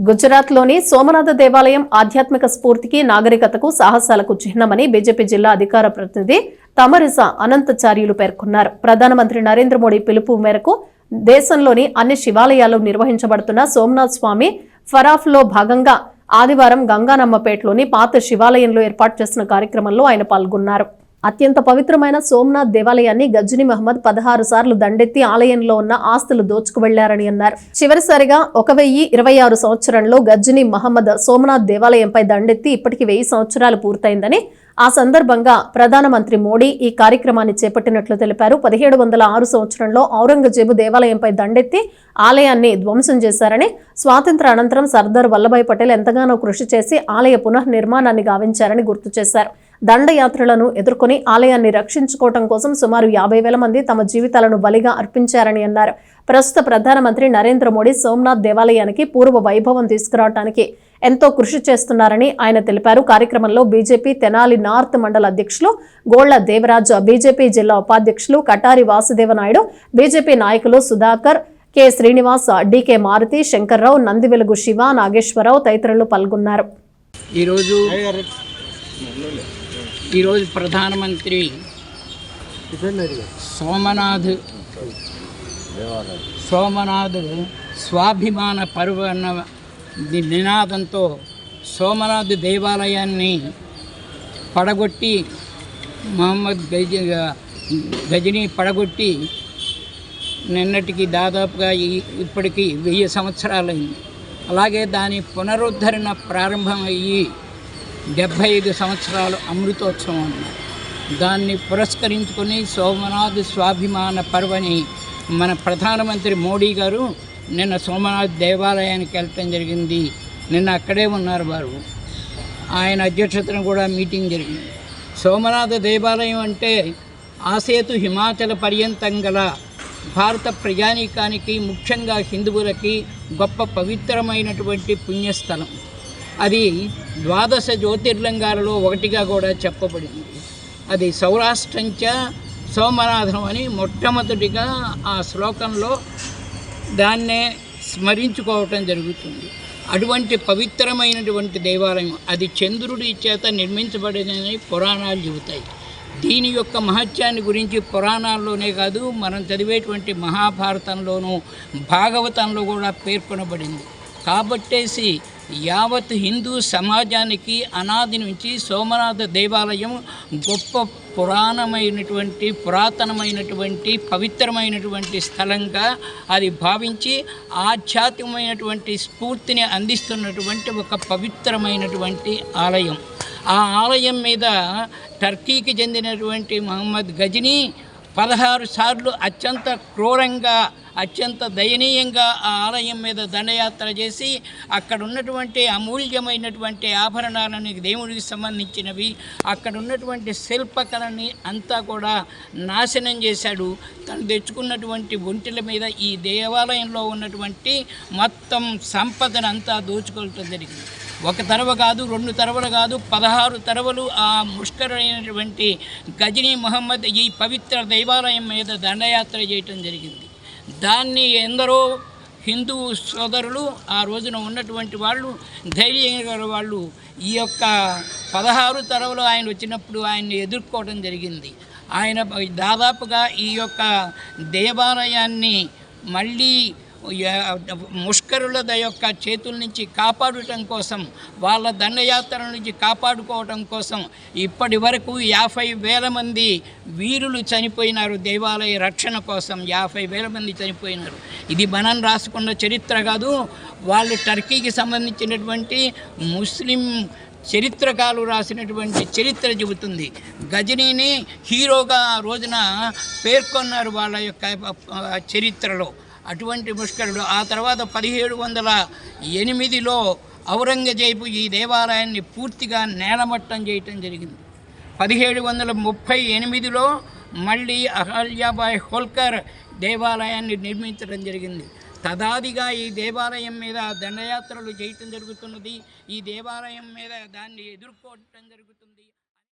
గుజరాత్లోని సోమనాథ దేవాలయం ఆధ్యాత్మిక స్ఫూర్తికి నాగరికతకు సాహసాలకు చిహ్నమని బీజేపీ జిల్లా అధికార ప్రతినిధి తమరిసా అనంతచార్యులు పేర్కొన్నారు. ప్రధానమంత్రి నరేంద్ర మోడీ పిలుపు మేరకు దేశంలోని అన్ని శివాలయాల్లో నిర్వహించబడుతున్న సోమనాథ్ స్వామి ఫరాఫ్లో భాగంగా ఆదివారం గంగానమ్మపేటలోని పాత శివాలయంలో ఏర్పాటు చేసిన కార్యక్రమంలో ఆయన పాల్గొన్నారు. అత్యంత పవిత్రమైన సోమనాథ్ దేవాలయాన్ని గజ్నీ మహమ్మద్ 16 సార్లు దండెత్తి ఆలయంలో ఉన్న ఆస్తులు దోచుకువెళ్లారని అన్నారు. చివరిసారిగా 1026 సంవత్సరంలో గజ్నీ మహమ్మద్ సోమనాథ్ దేవాలయంపై దండెత్తి ఇప్పటికి 1000 సంవత్సరాలు పూర్తయిందని, ఆ సందర్భంగా ప్రధానమంత్రి మోడీ ఈ కార్యక్రమాన్ని చేపట్టినట్లు తెలిపారు. 1706 సంవత్సరంలో ఔరంగజేబు దేవాలయంపై దండెత్తి ఆలయాన్ని ధ్వంసం చేశారని, స్వాతంత్ర అనంతరం సర్దార్ వల్లభాయ్ పటేల్ ఎంతగానో కృషి చేసి ఆలయ పునఃనిర్మాణాన్ని గావించారని గుర్తు చేశారు. దండయాత్రలను ఎదుర్కొని ఆలయాన్ని రక్షించుకోవడం కోసం సుమారు 50,000 మంది తమ జీవితాలను బలిగా అర్పించారని అన్నారు. ప్రస్తుత ప్రధానమంత్రి నరేంద్ర మోడీ సోమనాథ్ దేవాలయానికి పూర్వ వైభవం తీసుకురావడానికి ఎంతో కృషి చేస్తున్నారని ఆయన తెలిపారు. కార్యక్రమంలో బీజేపీ తెనాలి నార్త్ మండల అధ్యక్షులు గోళ్ల దేవరాజు, బీజేపీ జిల్లా ఉపాధ్యక్షులు కటారి వాసుదేవ నాయుడు, బీజేపీ నాయకులు సుధాకర్, కె శ్రీనివాస్, డికే మారుతి, శంకర్రావు, నందివెలుగు శివ, నాగేశ్వరరావు తదితరులు పాల్గొన్నారు. ఈరోజు ప్రధానమంత్రి సోమనాథ్ స్వాభిమాన పర్వ అన్న నినాదంతో సోమనాథ్ దేవాలయాన్ని పడగొట్టి మహమ్మద్ గజనీ పడగొట్టి నిన్నటికి దాదాపుగా ఇప్పటికి 1000 సంవత్సరాలైంది. అలాగే దాని పునరుద్ధరణ ప్రారంభమయ్యి 75 సంవత్సరాలు అమృతోత్సవం అన్నారు. దాన్ని పురస్కరించుకొని సోమనాథ్ స్వాభిమాన పర్వని మన ప్రధానమంత్రి మోడీ గారు నిన్న సోమనాథ్ దేవాలయానికి వెళ్ళటం జరిగింది. నిన్న అక్కడే ఉన్నారు వారు. ఆయన అధ్యక్షతన కూడా మీటింగ్ జరిగింది. సోమనాథ దేవాలయం అంటే ఆసేతు హిమాచల పర్యంతం గల భారత ప్రజానీకానికి, ముఖ్యంగా హిందువులకి గొప్ప పవిత్రమైనటువంటి పుణ్యస్థలం. అది 12 జ్యోతిర్లింగాలలో ఒకటిగా కూడా చెప్పబడింది. అది సౌరాష్ట్రంచ సోమనాథం అని మొట్టమొదటిగా ఆ శ్లోకంలో దాన్నే స్మరించుకోవటం జరుగుతుంది. అటువంటి పవిత్రమైనటువంటి దేవాలయం అది చంద్రుడి చేత నిర్మించబడినని పురాణాలు చెబుతాయి. దీని యొక్క మహత్యాన్ని గురించి పురాణాల్లోనే కాదు, మనం చదివేటువంటి మహాభారతంలోనూ భాగవతంలో కూడా పేర్కొనబడింది. కాబట్టేసి యావత్ హిందూ సమాజానికి అనాది నుంచి సోమనాథ దేవాలయం గొప్ప పురాతనమైనటువంటి పవిత్రమైనటువంటి స్థలంగా అది భావించి ఆధ్యాత్మికమైనటువంటి స్ఫూర్తిని అందిస్తున్నటువంటి ఒక పవిత్రమైనటువంటి ఆలయం. ఆ ఆలయం మీద టర్కీకి చెందినటువంటి మహమ్మద్ గజనీ 16 సార్లు అత్యంత క్రూరంగా, అత్యంత దయనీయంగా ఆ ఆలయం మీద దండయాత్ర చేసి అక్కడ ఉన్నటువంటి అమూల్యమైనటువంటి ఆభరణాలని, దేవుడికి సంబంధించినవి, అక్కడ ఉన్నటువంటి శిల్పకళని అంతా కూడా నాశనం చేశాడు. తను తెచ్చుకున్నటువంటి ఒంటిల మీద ఈ దేవాలయంలో ఉన్నటువంటి మొత్తం సంపదను అంతా దోచుకోవటం జరిగింది. ఒక తరవ కాదు, 2 తరవలు కాదు, 16 తరవలు ఆ ముష్కరైనటువంటి గజనీ మహమ్మద్ ఈ పవిత్ర దేవాలయం మీద దండయాత్ర చేయటం జరిగింది. దాన్ని ఎందరో హిందూ సోదరులు, ఆ రోజున ఉన్నటువంటి వాళ్ళు, ధైర్యంగా వాళ్ళు ఈ యొక్క 16 తరవలు ఆయన వచ్చినప్పుడు ఆయన్ని ఎదుర్కోవడం జరిగింది. ఆయన దాదాపుగా ఈ యొక్క దేవాలయాన్ని మళ్ళీ ముష్కరుల యొక్క చేతుల నుంచి కాపాడటం కోసం, వాళ్ళ దండయాత్రల నుంచి కాపాడుకోవటం కోసం ఇప్పటి వరకు 50,000 మంది వీరులు చనిపోయినారు. దేవాలయ రక్షణ కోసం 50,000 మంది చనిపోయినారు. ఇది మనం రాసుకున్న చరిత్ర కాదు, వాళ్ళు టర్కీకి సంబంధించినటువంటి ముస్లిం చరిత్రకారులు రాసినటువంటి చరిత్ర చెబుతుంది. గజనీని హీరోగా ఆ రోజున పేర్కొన్నారు వాళ్ళ యొక్క చరిత్రలో. అటువంటి ముష్కరుడు ఆ తర్వాత 1708లో ఔరంగజేబు ఈ దేవాలయాన్ని పూర్తిగా నేలమట్టం చేయటం జరిగింది. 1738లో మళ్ళీ అహల్యాబాయ్ హోల్కర్ దేవాలయాన్ని నిర్మించడం జరిగింది. తదాదిగా ఈ దేవాలయం మీద దండయాత్రలు చేయటం జరుగుతున్నది. ఈ దేవాలయం మీద దాన్ని ఎదుర్కోవటం జరుగుతుంది.